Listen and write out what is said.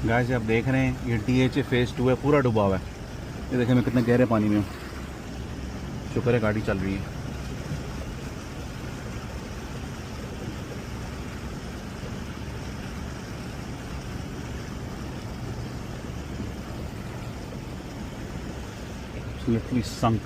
Guys आप देख रहे हैं ये DHA फेज़ 2 है, पूरा डूबा हुआ है। ये देखें मैं कितने गहरे पानी में हूँ। शुक्र है गाड़ी चल रही है। लिटरली संक।